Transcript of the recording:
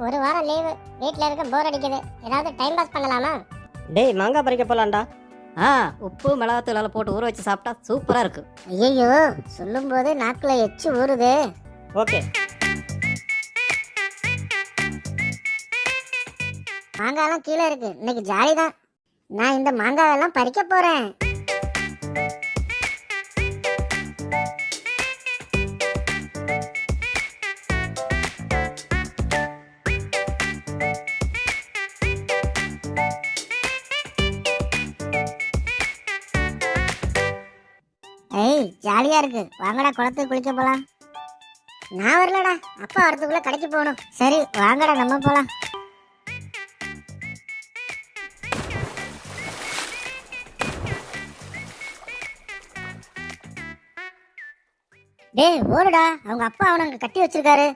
ஒரு வாரம் லீவு, வீட்ல இருக்க போர் அடிக்குது. ஏதாவது டைம் பாஸ் பண்ணலாமா? டேய் மாங்காய் பறிக்க போலாம்டா. உப்பு மிளகாத்தூள் போட்டு ஊற வச்சு சாப்பிட்டா சூப்பரா இருக்கு. ஐயோ, சொல்லும்போது நாக்குல எச்சு ஊறுது. ஓகே. மாங்காய்லாம் கீழே இருக்கு, இன்னைக்கு ஜாலி தான். நான் இந்த மாங்காயெல்லாம் பறிக்க போறேன். ஏய், ஜாலியா இருக்கு. வாங்கடா குளத்துக்கு குளிக்க போலாம். நான் வரலடா, அப்பா வரதுக்குள்ள கடைக்கு போகணும். சரி வாங்கடா, நம்ம போலாம். டேய் ஓடுடா, அவங்க அப்பா அவனை அங்க கட்டி வச்சிருக்காரு.